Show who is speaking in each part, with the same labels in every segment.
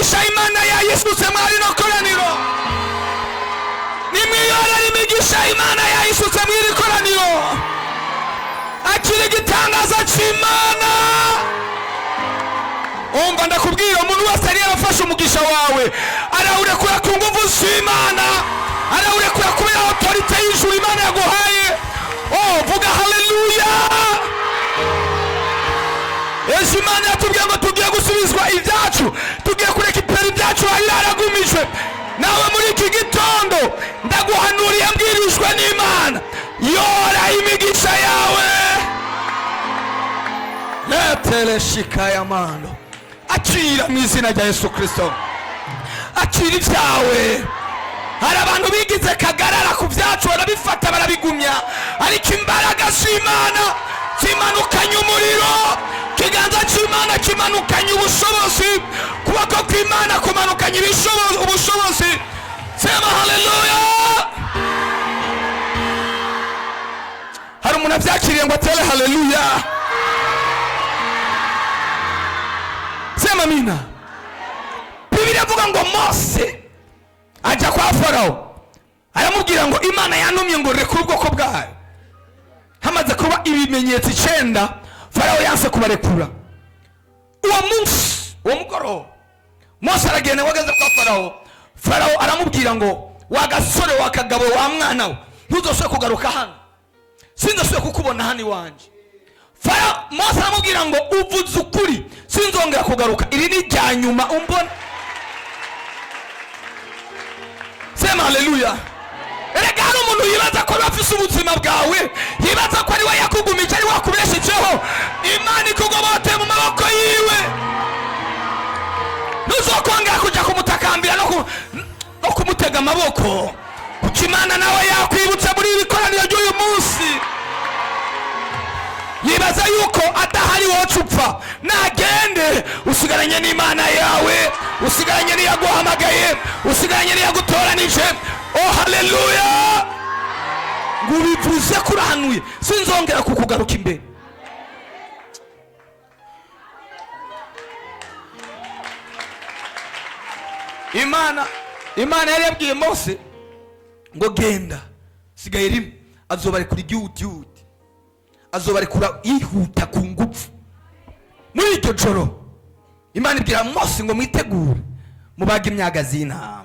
Speaker 1: imigisha Imana yayisutse mwari no koraniro. Nimwiyorere imigisha Imana yayisutse mwiri koraniro. Akiri gitangaza cy'Imana. Umva ndakubwira, umuntu wese ari yarafashe umugisha wawe arawurekura ku nguvu z'Imana, arawurekura kubera autorite y'ijuru Imana yaguhaye. Vuga haleluya. Yesu Imana yatubwiye ngo tugiye gusubizwa ibyacu, tugiye kureka ipera ibyacu aho yaragumijwe. Nawe muri iki gitondo ndaguhanuriye mbwirijwe n'Imana, yora imigisha yawe. Letele shikaya mano. Akira mu izina rya Yesu Kristo. Akira ibyawe. Hari abantu bigize kagarara ku byacu barabifata barabigumya, ariko imbaraga z'Imana zimanukanye umuriro, kiganza cy'Imana kimanukanye ubushobozi, kuboko kw'Imana kumanukanye ubushobozi. Sema haleluya. Hari umuntu abyakiriye ngo atere haleluya. Sema amina. Bibiliya ivuga ngo Mose ajya kwa Farawo aramubwira ngo Imana yantumye ngo rekure ubwoko bwayo. Hamaze kuba ibimenyetso 9, Farawo yanse kubarekura. Uwo munsi, uwo mugoroba, Mose aragenda wageze kwa Farawo. Farawo aramubwira ngo wagasore wakagabo wa mwana we, ntuzoswe kugaruka hano, sinzoswe kukubona hano iwanje. Mose aramubwira ngo uvuze ukuri, sinzongera kugaruka, iri ni rya nyuma umbona. Sema haleluya. Erega hari umuntu yibaza ko bafise ubuzima bwawe, yibaza ko ari we yakugumije, ari wakubeshejeho. Imana ikugobote mu maboko yiwe. Ntuzokongera kujya kumutakambira no kumutega amaboko, kuko Imana nawe yakwibutse muri iri koraniro ry'uyu munsi. Yibaza yuko adahari wocu upfa, nagende usigaranye n'Imana yawe, usigaranye n'iyaguhamagaye, usigaranye n'iyagutoranije. Haleluya. Ngubivuze kurahanuye, sinzongera kukugaruka imbere. Imana yari yabwiye Mose ngo genda, sigaye rimwe, azobarekura igihuti, azobarekura yihuta ku ngufu. Muri iryo joro Imana ibwira Mose ngo mwitegure mubage imyagazi y'intama,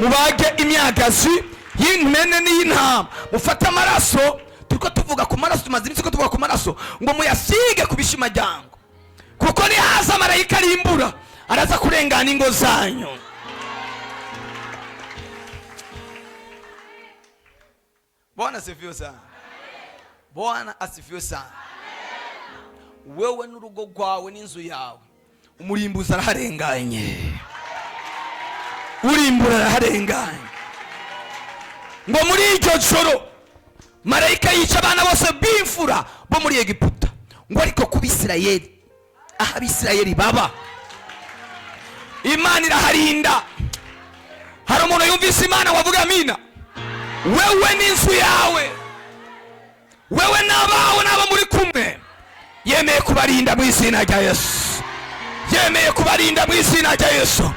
Speaker 1: mubage imyagazi y'imene n'iy'intama, mufate amaraso. Turiko tuvuga ku maraso, tumaze iminsi ko tuvuga ku maraso, ngo muyasige ku bishimajyango, kuko ni haza marayika arimbura araza kurengana ingo zanyu. Bwana asifiwe sana. Bwana asifiwe sana. Wewe n'urugo rwawe n'inzu yawe, umurimbuzi araharenganye, urimbura araharenganye. Ngo muri iryo joro marayika yica abana bose b'imfura bo muri Egiputa, ngo ariko ku Bisirayeli, aha Abisirayeli baba, Imana iraharinda. Hari umuntu yumvise Imana wavuga amina. Wewe n'inzu yawe, wewe n'abawe n'abo muri kumwe, yemeye kubarinda mu izina rya Yesu, yemeye kubarinda mu izina rya Yesu.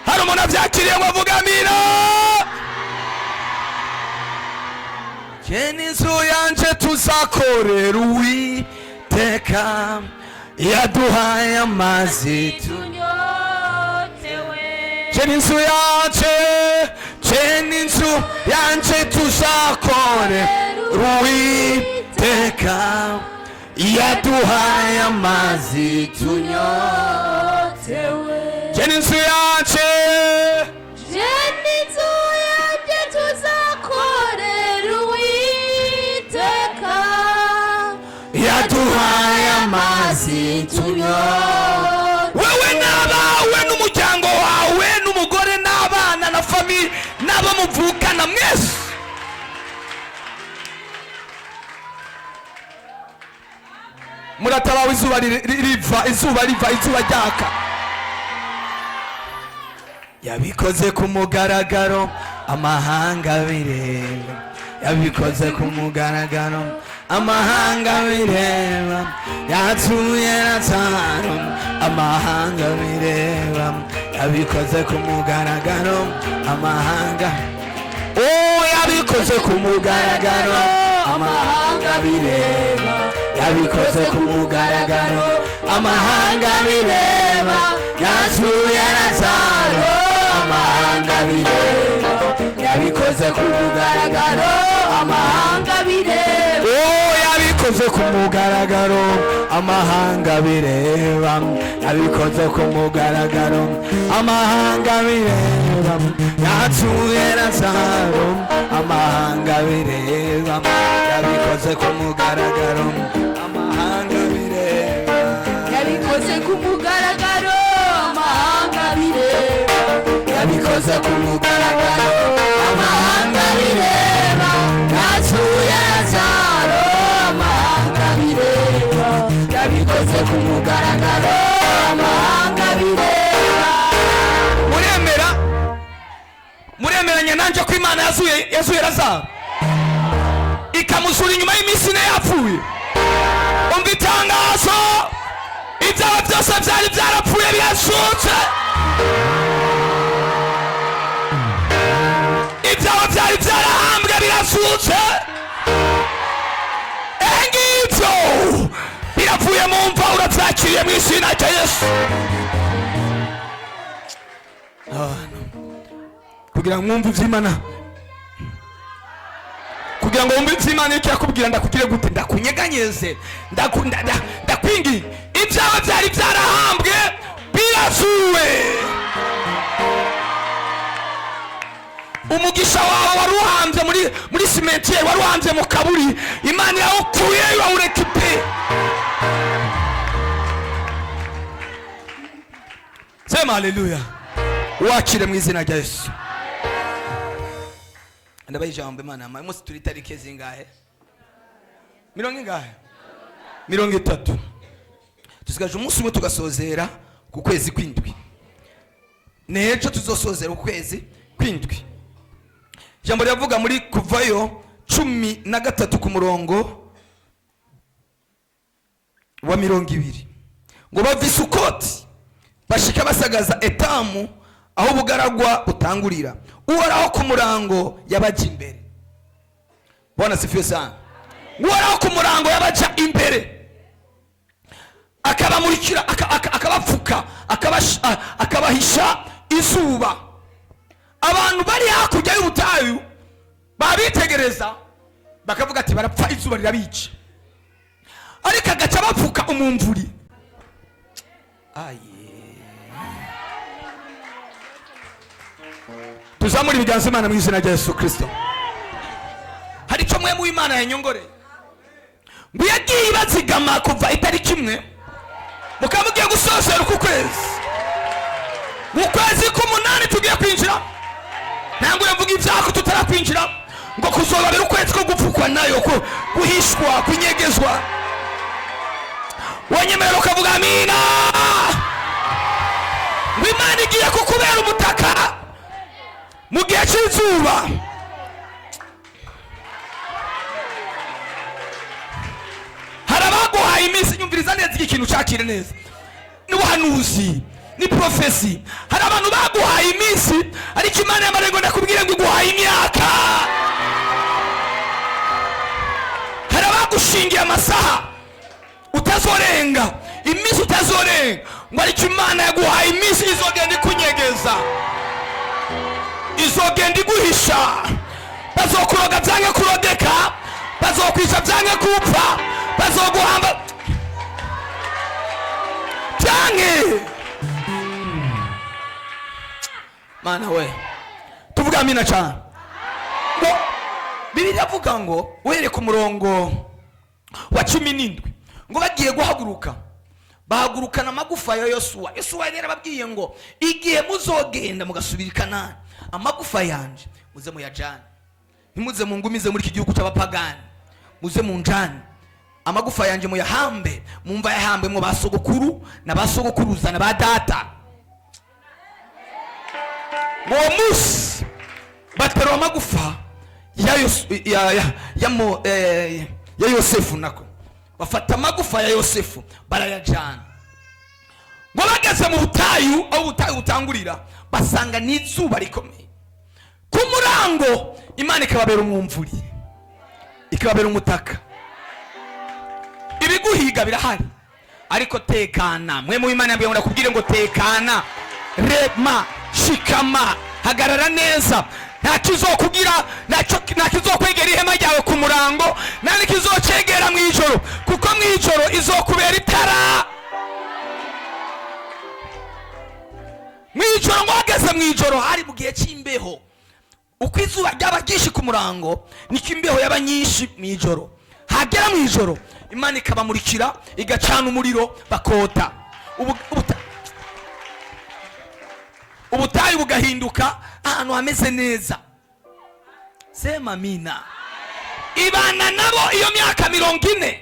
Speaker 1: Hari umuntu abyakiriye ngo avuga amina. Je n'inzu yanje tuzakorera Uwiteka, yaduhaye amazi tunyotewe. Je n'inzu yanje tuzakorera Uwiteka, yaduhaye amazi tunyotewe. Je n'inzu yanje tuzakorera Uwiteka, yaduhaye amazi tunyotewe. Wewe n'abawe n'umuryango wawe n'umugore n'abana na famille n'abo muvukana mwese, muratabawe izuba riva, izuba ryaka. Yabikoze ku mugaragaro, amahanga bireba. Yabikoze ku mugaragaro, amahanga bireba, yatuye Lazaro, amahanga bireba, yabikoze ku mugaragaro, amahanga, oh yabikoze ku mugaragaro, amahanga bireba, yabikoze ku mugaragaro, amahanga bireba, yatuye Lazaro, amahanga bireba, yabikoze ku mugaragaro, amahanga bireba, oh yabikoze ku mugaragaro, amahanga bireba, yabikoze ku mugaragaro, amahanga bireba, yatuye Lazaro, amahanga bireba, yabikoze ku mugaragaro, amahanga bireba,
Speaker 2: yabikoze ku mugaragaro, amahanga bireba,
Speaker 1: yabikoze ku mugaragaro, amahanga bireba, yatuye Lazaro, amahanga bireba, yabikoze ku mugaragaro, amahanga bireba. Muremeranya nanje ko Imana yazuye Lazaro ikamuzura inyuma y'iminsi ine yapfuye? Umva itangazo, ibyaha byose byari byarapfuye birasutse, ibyaha byari byarahambwe birasutse, ngibyo birapfuye. Mumva urabyakiriye mu izina rya Yesu. Kugira ngo mwumve iby'Imana, kugira ngo wumve iby'Imana icyo yakubwira, ndakugire gute? Ndakunyeganyeze, ndakwingi, ibyaha byari byarahambwe birazuwe. Umugisha wawe wari uhambye muri simentiere, wari uhambye mu kaburi, Imana yawukuye yawurekipe. Sema haleluya, wakire mu izina rya Yesu. Ndabaye ijambo Imana, umunsi turi tariki zingahe? 30. Tusigaje umunsi umwe tugasozera ku kwezi kw'indwi. Nejo tuzosozera ukwezi kw'indwi. Ijambo ryavuga muri Kuvayo 13 ku murongo wa 20 ngo bava i Sukoti bashika basagaza Etamu, aho bugaragwa utangurira. Uhoraho ku murango yabaja imbere. Bwana sifiwe sana. Uhoraho ku murango yabaja imbere, akabamurikira, akabapfuka, akabahisha izuba. Abantu bari hakurya y'ubutayu babitegereza bakavuga ati barapfa, izuba rirabica, ariko agaca bapfuka umumvuri. Tuzamura ibiganza Imana mu izina rya Yesu Kristo. Hari icyo mwe mu Imana yanyongoreye ngo yagiye ibazigama kuva itariki imwe mukamugiye gusozera uku kwezi. Mu kwezi k'umunani tugiye kwinjira, ntabwo yavuga ibyako tutarakwinjira, ngo kuzobabera ukwezi ko gupfukwa nayo, ko guhishwa, kunyegezwa. Wanyemerera ukavuga amina. Ngo Imana igiye kukubera umutaka mu gihe cy'izuba. Hari abaguhaye iminsi, nyumviriza neza iki kintu cyakire neza, n'ubuhanuzi ni profesi. Hari abantu baguhaye iminsi, ariko Imana y'amarengo ndakubwira ngo iguhaye imyaka. Hari abagushingiye amasaha utazorenga, iminsi utazorenga, ngo ariko Imana yaguhaye iminsi izogenda ikunyegeza, izogenda iguhisha. Bazokuroga byange kurodeka, bazokwisha byange gupfa, bazoguhamba byange. Mana we, tuvuga amina cyane. Bibiliya avuga ngo uhereye ku murongo wa 17 ngo bagiye guhaguruka, bahagurukana amagufa ya Yosuwa. Yosuwa yari yarababwiye ngo igihe muzogenda mugasubira i Kanani, amagufa yanje muze muyajane, ntimuze mungumize muri iki gihugu cy'abapagani, muze munjane. Amagufa yanje muyahambe, mumva yahambe mu basogokuru na basogokuruza na badata. Uwo munsi batera amagufa ya Yosefu, nako bafata amagufa ya Yosefu barayajana. Ngo bageze mu butayu, aho ubutayu butangurira, basanga n'izuba rikomeye. Ku murango Imana ikababera umwumvuri, ikababera umutaka. Ibiguhiga birahari, ariko tekana. Mwe mu Imana yabwiye ngo nakubwire ngo tekana, rema, shikama, hagarara neza. Nta kizokugira, nta kizokwegera ihema ryawe ku murango, nta kizocegera mu ijoro, kuko mu ijoro izokubera itara. Mu ijoro, ngo hageze mu ijoro, hari mu gihe cy'imbeho. Uko izuba ryaba ryinshi ku murango, niko imbeho yaba nyinshi mu ijoro. Hagera mu ijoro, Imana ikabamurikira, igacana umuriro, bakota. Ubutayu bugahinduka ahantu hameze neza. Sema amina. Ibana nabo iyo myaka 40.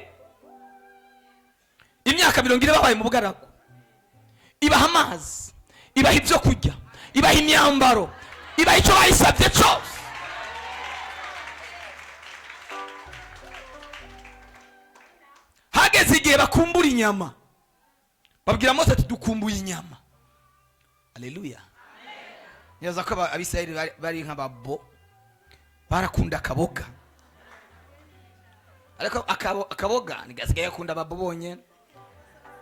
Speaker 1: Imyaka 40 babaye mu bugaragu. Ibaha amazi, ibaha ibyo kurya, ibaha imyambaro, ibaha icyo bayisabye cyose. Hageze igihe bakumbura inyama, babwira Mose ati dukumbuye inyama. Haleluya. Nyaza ko abisirayeli bari nk'ababo, barakunda akaboga. Ariko akaboga nigasigaye akunda ababo bonye,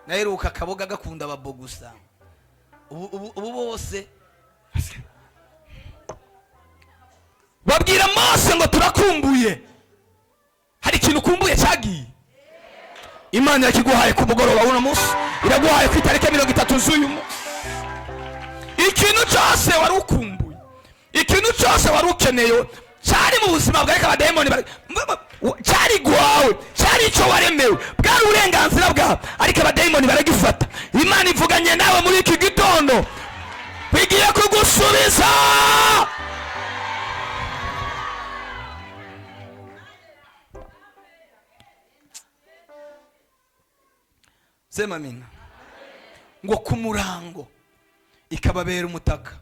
Speaker 1: naheruka akaboga gakunda ababo gusa. Ubu bose babwira Mose ngo turakumbuye. Hari ikintu ukumbuye cyagiye? Imana yakiguhaye ku mugoroba w'uno munsi, iraguhaye ku itariki 30 z'uyu munsi. Ikintu cyose wari ukumbuye, ikintu cyose wari ukeneye, cyari mu buzima bwawe, abadayimoni cyari gwawe, cyari icyo waremewe, bwari uburenganzira bwawe, ariko abadayimoni baragifata. Imana ivuganye nawe muri iki gitondo, bigiye kugusubiza. Sema amina. Ngo ku murango ikababera umutaka,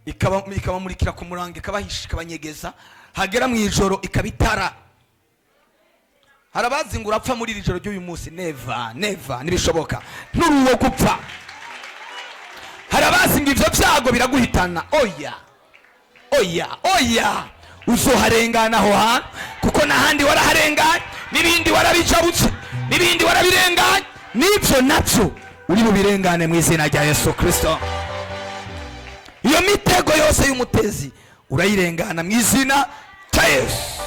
Speaker 1: ikabamurikira ku murango, ikabahisha, ikabanyegeza. Hagera mu ijoro ikabitara. Harabazi ngo urapfa muri iri joro ry'uyu munsi. Never nibishoboka, nturuwo gupfa. Harabazi ngo ivyo byago biraguhitana. Oya uzoharengana aho hantu, kuko nahandi waraharenganye, n'ibindi warabicabutse, n'ibindi warabirenganye, n'ibyo nabyo uri bubirengane mu izina rya Yesu Kristo. Iyo mitego yose y'umutezi urayirengana mu izina rya Yesu.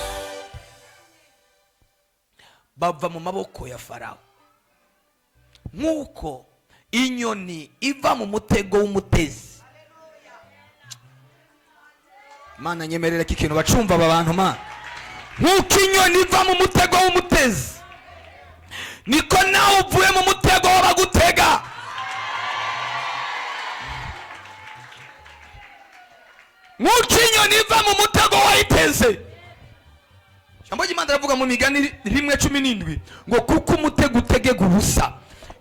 Speaker 1: Bava mu maboko ya Farawo, nk'uko inyoni iva mu mutego w'umutezi. Mana nyemerera iki kintu bacumva aba bantu. Mana, nk'uko inyoni iva mu mutego w'umutezi, niko nawe uvuye mu mutego w'abagutega. Nk'uko inyoni iva mu mutego wayiteze. Jambo ry'Imana ravuga mu Migani 1:17 ngo kuko umutego utegeka ubusa,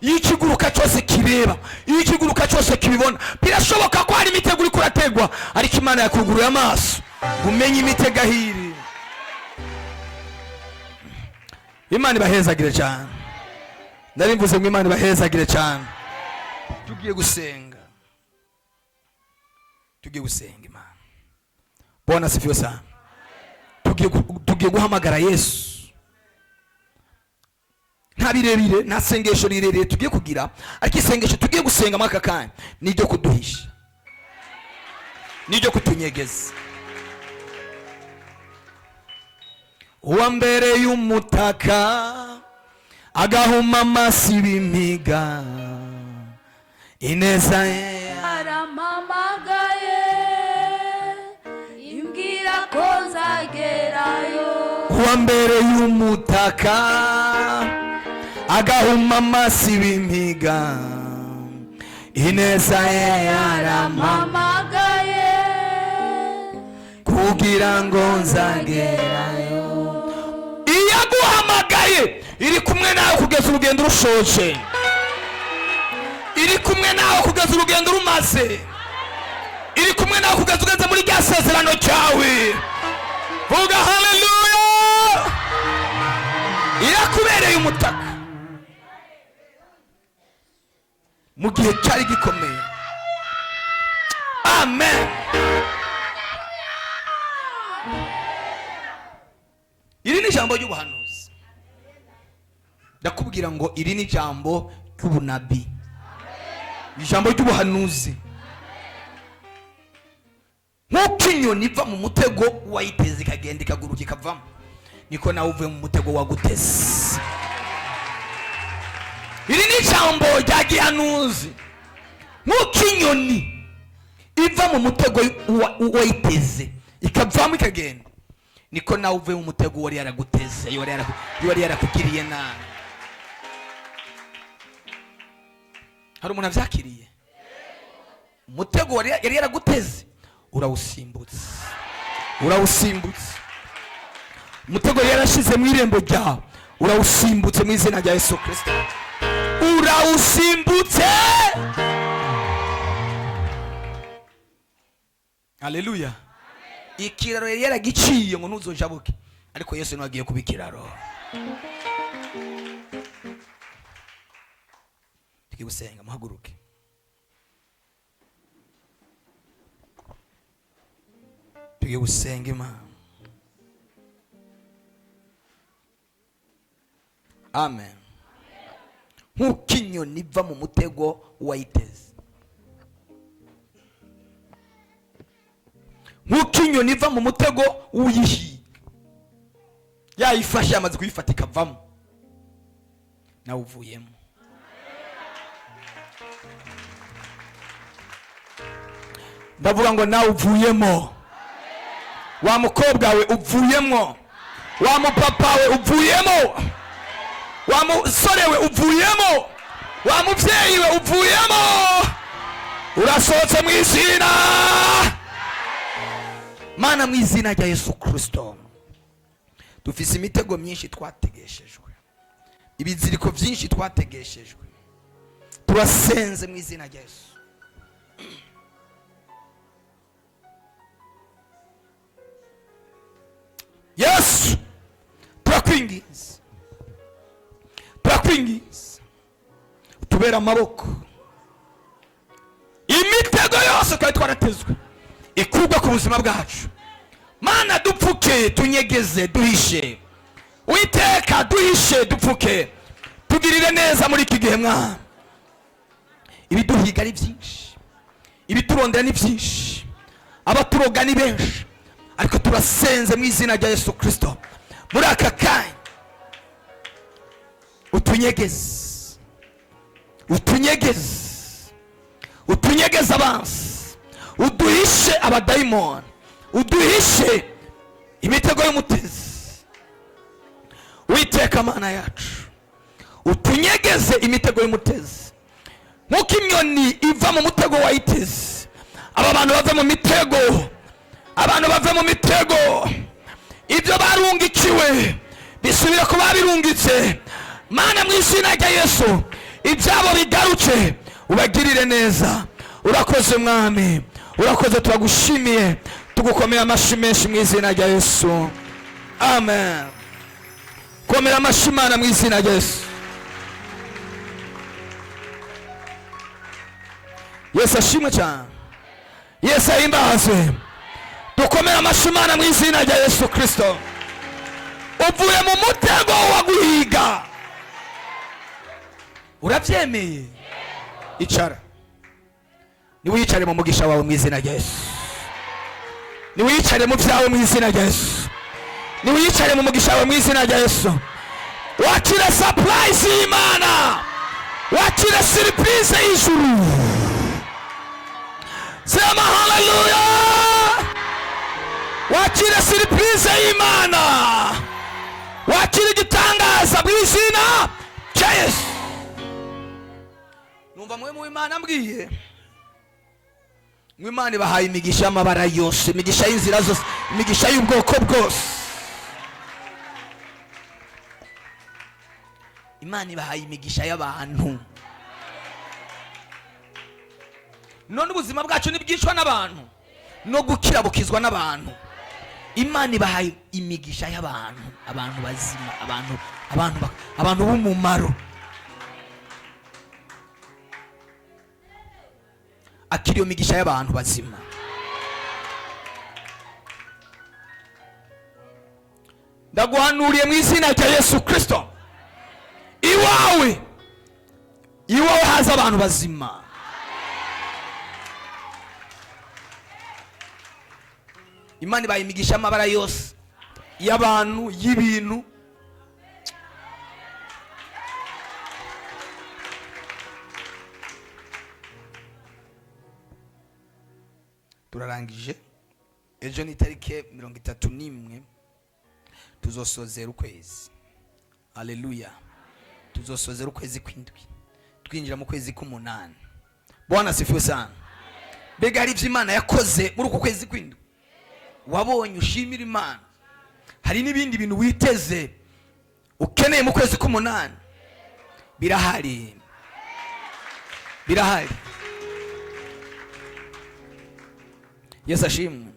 Speaker 1: iyo ikiguruka cyose kireba, iyo ikiguruka cyose kibibona. Birashoboka ko hari imitego uri kurategwa, ariko Imana yakuguruye amaso umenye imitego ahiri. Imana ibahezagire cyane. Ndarimvuze ngo Imana ibahezagire cyane. Tugiye gusenga Imana. Bwana sifiwe sana. Tugiye guhamagara Yesu. Nta birebire, nta sengesho rirerire tugiye kugira, ariko isengesho tugiye gusenga mwaka kanya niryo kuduhisha, niryo kutunyegeza. Uwa mbere y'umutaka agahuma amasi b'imiga, ineza ye
Speaker 2: arampamagaye imbwira ko nzagerayo.
Speaker 1: Uwa mbere y'umutaka agahuma amasi b'imiga, ineza ye
Speaker 2: arampamagaye
Speaker 1: kugira ngo nzagerayo. Iyo aguhamagaye iri kumwe nawe kugeza urugendo rushoje, iri kumwe nawe kugeza urugendo rumaze, iri kumwe nawe kugeza ugeze muri rya sezerano cyawe. Vuga haleluya. yarakubereye umutaka mu gihe cyari gikomeye. Amen. Iri ni ijambo ry'ubuhanuzi. Ndakubwira ngo iri ni ijambo ry'ubunabi, ijambo ry'ubuhanuzi. Nk'uko inyoni iva mu mutego wayiteze ikagenda ikaguruka ikavamo, niko nawe uvuye mu mutego waguteze. Iri ni ijambo rya gihanuzi. Nk'uko inyoni iva mu mutego wayiteze ikavamo ikagenda, niko nawe uvuye mu mutego wari yaraguteze, wari yarakugiriye nabi. Hari umuntu avyakiriye? Umutego wari yaraguteze urawusimbutse, umutego yari yarashize mu irembo ryawe urawusimbutse mu izina rya Yesu Kristo. Urawusimbutse. Haleluya. Ikiraro yari yaragiciye ngo ntuzojabuke, ariko Yesu niwe agiye kuba ikiraro. Tugiye gusenga, muhaguruke. Tugiye gusenga Imana. Amen. Nk'uko inyoni iva mu mutego wayiteze, nk'uko inyoni iva mu mutego w'uyihiga, yayifashe yamaze kuyifata ikavamo, nawe uvuyemo. Ndavuga ngo nawe uvuyemo. Wa mukobwa we uvuyemo, wa mupapa we uvuyemo, wa musore we uvuyemo, wa muvyeyi we uvuyemo. Urasohotse mu izina Mana, mu izina rya Yesu Kristo. Dufise imitego myinshi twategeshejwe, ibiziriko byinshi twategeshejwe, turasenze mu izina rya Yesu. Yesu, turakwinginze, utubera amaboko. Imitego yose twari twaratezwe ikubwa ku buzima bwacu, Mana, dupfuke, tunyegeze, duhishe. Uwiteka, duhishe, dupfuke, tugirire neza muri iki gihe Mwana. Ibiduhiga ari byinshi, ibiturondera ni byinshi, abaturoga ni benshi, ariko turasenze mu izina rya Yesu Kristo. Muri aka kanya utunyegeze abansi, uduhishe abadayimoni, uduhishe imitego y'umutezi. Witeka Mana yacu, utunyegeze imitego y'umutezi. Nk'uko inyoni iva mu mutego wayiteze, aba bantu bave mu mitego, abantu bave mu mitego. Ibyo barungikiwe bisubira ku babirungitse. Mana, mu izina rya Yesu, ibyabo bigaruke, ubagirire neza. Urakoze Mwami, urakoze, turagushimiye, tugukomera amashyi menshi mu izina rya Yesu. Amen. Komera amashyi Mana mu izina rya Yesu. Yesu ashimwe cyane, Yesu ahimbazwe. Dukomera amashyi Mana mu izina rya Yesu Kristo. Uvuye mu mutego waguhiga, urabyemeye? Icara. Niwicare mu mugisha wawe mu izina rya Yesu. Niwicare mu byawe mu izina rya Yesu. Niwicare mu mugisha wawe mu izina rya Yesu. Wakira surprise y'Imana, wakira surprise y'ijuru. Sema hallelujah. Wakira surprise y'Imana, wakira igitangaza mu izina rya Yesu. Numva mwe mu Imana mbwiye, Imana ibahaye imigisha y'amabara yose, imigisha y'inzira zose, imigisha y'ubwoko bwose. Imana ibahaye imigisha y'abantu. None ubuzima bwacu nibwicwa n'abantu, no gukira bukizwa n'abantu. Imana ibahaye imigisha y'abantu, abantu bazima, abantu abantu b'umumaro. Akiri iyo migisha y'abantu bazima. Ndaguhanuriye mu izina rya Yesu Kristo, iwawe haza abantu bazima. Imana ibaye imigisha amabara yose y'abantu, y'ibintu. Turarangije. Ejo ni tariki 31 tuzosozera ukwezi. Haleluya. Tuzosozera ukwezi kw'indwi twinjira mu kwezi k'umunani. Bwana sifiwe sana. Mbega hari ibyo Imana yakoze muri uko kwezi kw'indwi wabonye ushimira Imana. Hari n'ibindi bintu witeze ukeneye mu kwezi k'umunani. Birahari. Yesu ashimwe.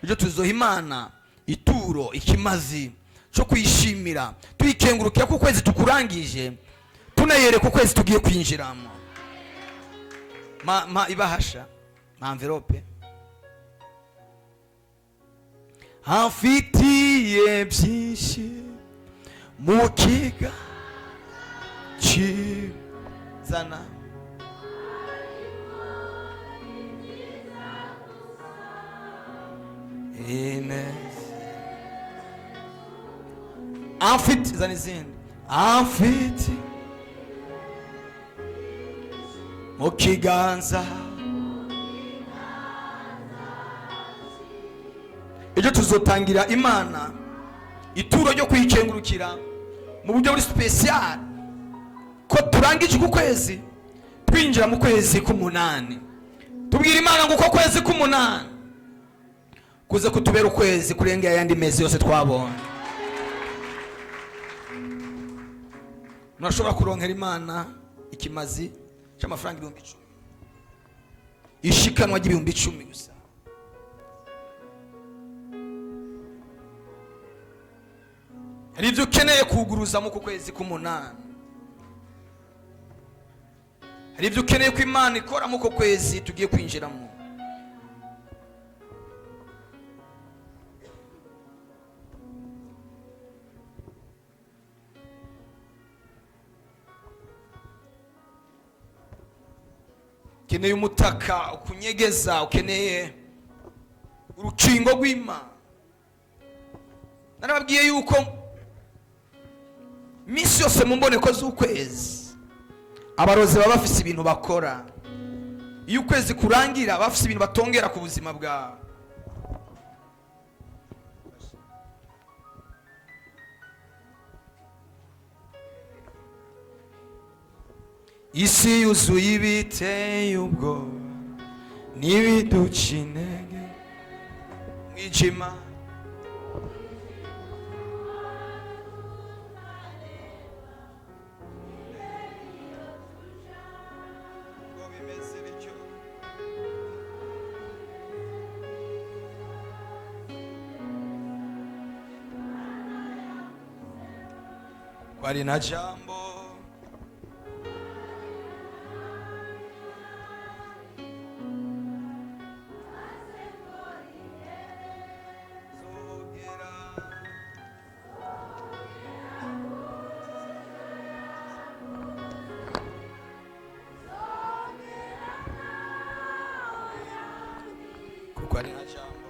Speaker 1: Ibyo tuzoha Imana ituro, ikimazi cyo kwishimira, tuyikengurukira ku kwezi tukurangije, tunayereka ukwezi tugiye kwinjiramo. Ibahasha, envelope. Afitiye byinshi mu kiga kizana. Afite zanizindi. Afite mu kiganza. Ejo tuzotangira Imana ituro ryo kwikengurukira mu buryo buri special ko turangije ku kwezi twinjira mu kwezi k'umunani. Tubwira Imana ngo uko kwezi k'umunani kuze kutubera ukwezi kurenga yandi mezi yose twabonye. Murashobora kuronkera Imana ikimazi cy'amafaranga 10,000, ishikanwa ry'ibihumbi 10 gusa. Hari ibyo ukeneye kuguruza mu kwezi k'umunani. Hari ibyo ukeneye ko Imana ikora mu kwezi tugiye kwinjiramo. Ukeneye umutaka ukunyegeza, ukeneye urukingo rw'Imana. Narababwiye yuko misi yose mu mboneko z'ukwezi abarozi baba bafise ibintu bakora. Iyo ukwezi kurangira bafise ibintu batongera ku buzima bwawe. Isi yuzuye ibiteye ubwoba n'ibiduca intege, mwijima kwari na jambo kwari na jambo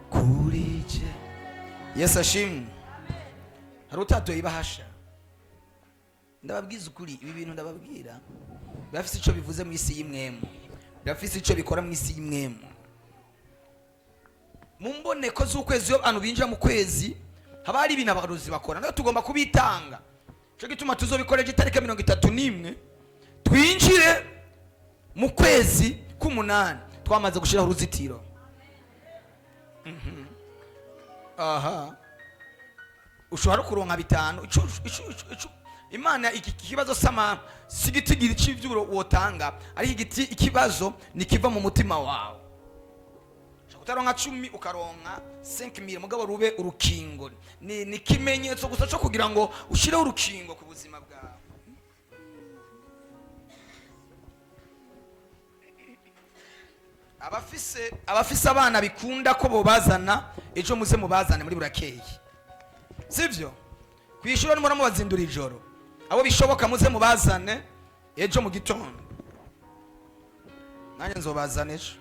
Speaker 1: kurije. Yesu ashimwe. Hari utatoye ibahasha. Ndababwiza ukuri, ibi bintu ndababwira birafise ico bivuze mu isi y'imwemu, birafise ico bikora mu isi y'imwemu. Mu mboneko z'ukwezi iyo abantu binjira mu kwezi haba hari ibintu abarozi bakora, nayo tugomba kubitanga cyo gituma tuzobikoreje itariki 31 twinjire mu kwezi k'umunani twamaze gushiraho uruzitiro. Aha ushobora kuronka bitanu Imana iki kibazo sama sigitigiri cy'ivyuro wotanga ari igiti ikibazo nikiva mu mutima wawe. Utaronka 10 ukaronka 5000 mugabo rube urukingo ni kimenyetso gusa cyo kugira ngo ushireho urukingo ku buzima bwawe. Abafise abana bikunda ko bobazana ejo muze mubazane muri burakeye, sivyo? Kwishura nimura mubazindura ijoro, abo bishoboka muze mubazane ejo mu gitondo. Nanye nzobazana ejo,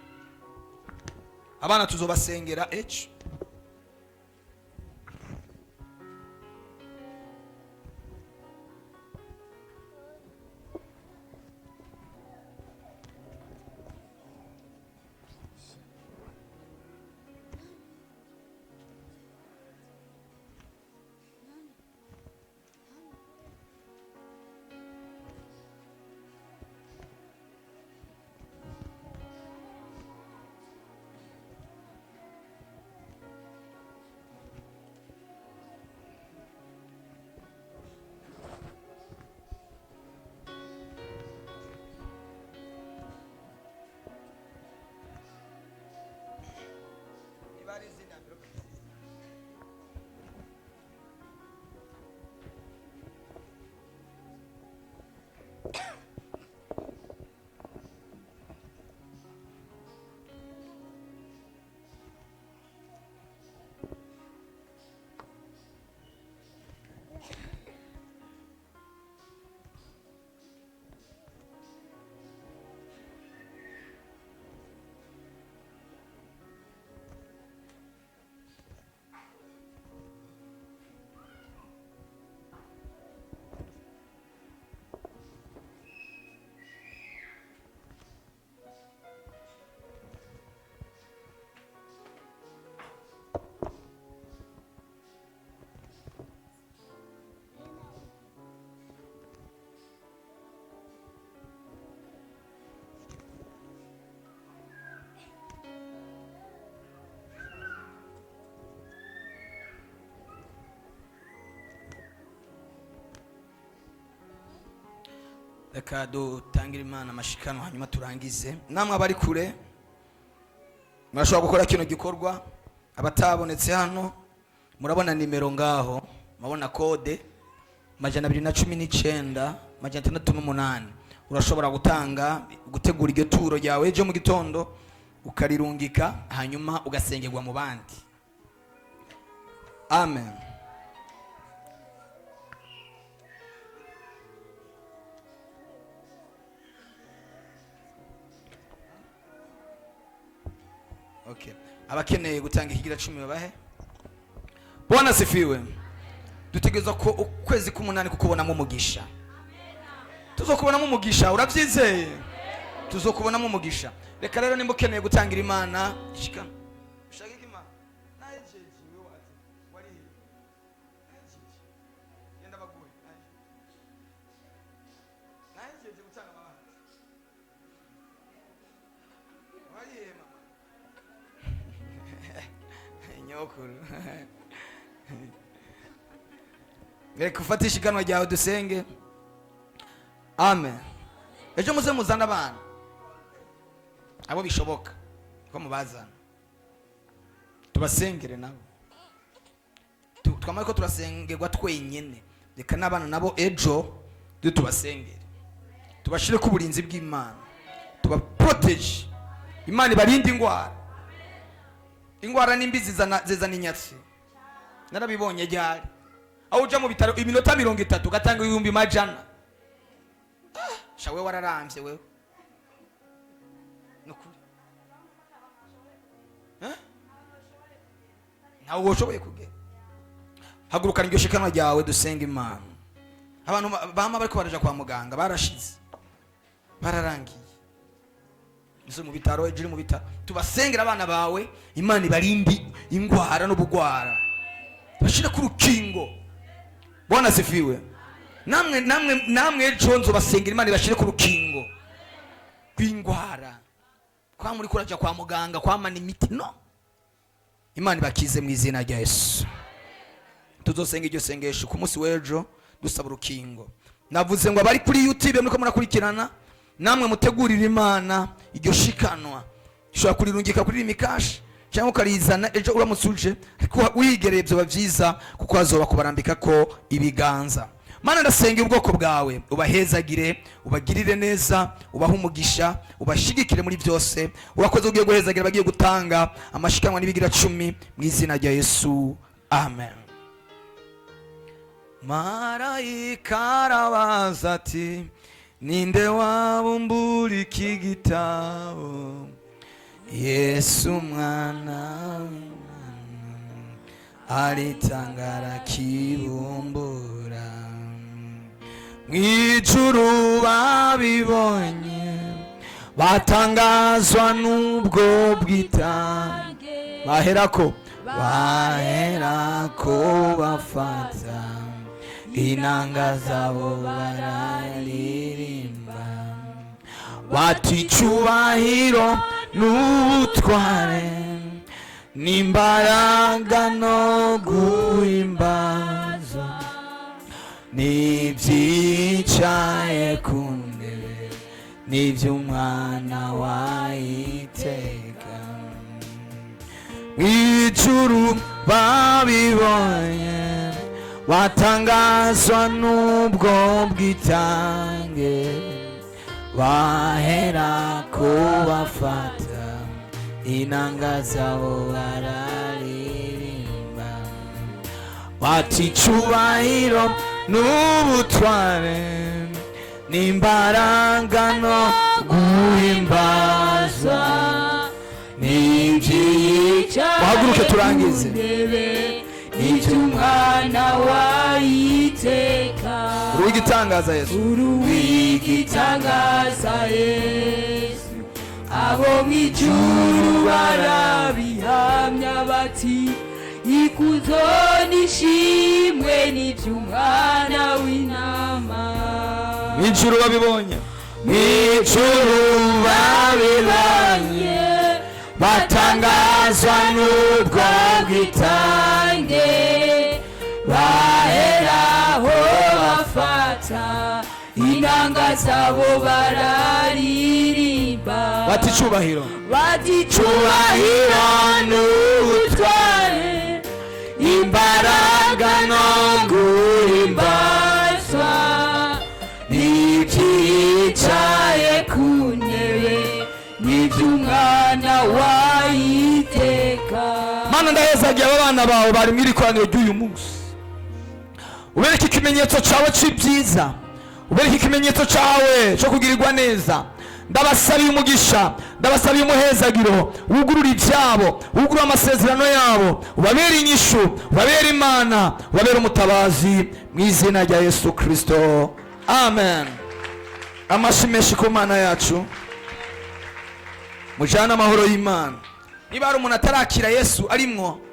Speaker 1: abana tuzobasengera ejo. Reka dutangira Imana amashikano hanyuma turangize. Namwe abari kure murashobora gukora kino gikorwa, abatabonetse hano murabona nimero ngaho, mabona kode 219 608. Urashobora gutanga gutegura iryo turo ryawe ejo mu gitondo ukarirungika hanyuma ugasengerwa mu bandi. Amen. Okay. Abakeneye gutanga ikigira 10 babahe. Bwana sifiwe. Dutegereza ko ukwezi k'umunani kukubonamo umugisha. Tuzokubonamo umugisha, urabyizeye? Tuzokubonamo umugisha. Reka rero nimba ukeneye gutangira Imana ishika. Ushaka iki Imana? Najeje wewe wati. Wari he? Najeje. Yenda baguye. Najeje gutanga amabanga. Wari he mama? Nyokuru. Reka ufatishe iganwa ryawe dusenge. Amen. Ejo muze muzana abana abo bishoboka ko mubazana tubasengere nabo. Twamaye ko turasengerwa twenyene, reka nabana nabo ejo tubasengere, tubashire ku burinzi bw'Imana, tuba protege. Imana ibarinde ingwara n'imbizi zizana inyatsi. Narabibonye ryari aho uja mu bitaro iminota 30 gatanga 1000 shawe wararamvye wewe nukuri ntawe ushoboye kugera. Hagurukana iryo shikano ryawe dusenga Imana. Abantu bama bariko baraja kwa muganga barashize bararangiye mu bitaro ejo mu bitaro, tubasengera abana bawe Imana ibarindi ingwara no bugwara bashire ku rukingo. Bwana sifiwe. namwe ejo nzobasengera Imana ibashire ku rukingo rw'indwara, kwa muri kuraja kwa muganga kwamana imiti, no, Imana ibakize mu izina rya Yesu. Tuzosenga iryo sengesho ku munsi w'ejo dusaba urukingo. Navuze ngo abari kuri YouTube muriko murakurikirana, namwe mutegurira Imana iryo shikanwa, ushobora kurirungika kuri Mikashi cyangwa ukarizana ejo uramutse uje, ariko wigereye byo bavyiza kuko hazoba kubarambika ko ibiganza. Mana ndasenga ubwoko bwawe, ubahezagire, ubagirire neza, ubaha umugisha, ubashigikire muri byose. Urakoze ugiye guhezagira bagiye gutanga amashikanwa n'ibigira 10 mu izina rya Yesu, amen. Marayika arabaza ati, ninde wabumbura iki gitabo? Yesu mwana aritangara kibumbura. Mwijuru babibonye batangazwa n'ubwo bwitange, baherako bafata inanga zabo bararirimba, bati icyubahiro n'ubutware n'imbaraga no guhimbaza n'ibyicaye ku ntebe n'iby'umwana w'iteka. Mw'ijuru babibonye batangazwa n'ubwo bwitange, baherako bafata inanga zabo bararirimba, bati icyubahiro n'ubutware n'imbaraga no guhimbazwa n'ibyicaye. Wahaguruke turangize. Iby'umwana w'iteka, uruwigitangaza Yesu, uruwigitangaza Yesu. Abo mw'ijuru barabihamya bati, ikuzo n'ishimwe n'iby'umwana w'intama. Mw'ijuru babibonye, mw'ijuru babibonye batangazwa n'ubwo bwitange, baheraho bafata inanga zabo bararirimba, bati icyubahiro n'ubutware imbaraga no guhimbazwa n'ibyicaye ku ntebe n'iby'umwana w'iteka. Mana ndahezagiye aba bana bawe bari mw'iri koraniro ry'uyu munsi, ubereke ikimenyetso cyawe cy'ibyiza, ubereke ikimenyetso cyawe cyo kugirirwa neza. Ndabasabiye umugisha, ndabasabiye umuhezagiro, wugurura ibyabo, wugurura amasezerano yabo, ubabere inyishu, ubabere Imana, ubabere umutabazi mu izina rya Yesu Kristo, amen. Amashyi menshi ku Mana yacu. Mujana amahoro y'Imana. Niba hari umuntu atarakira Yesu arimwo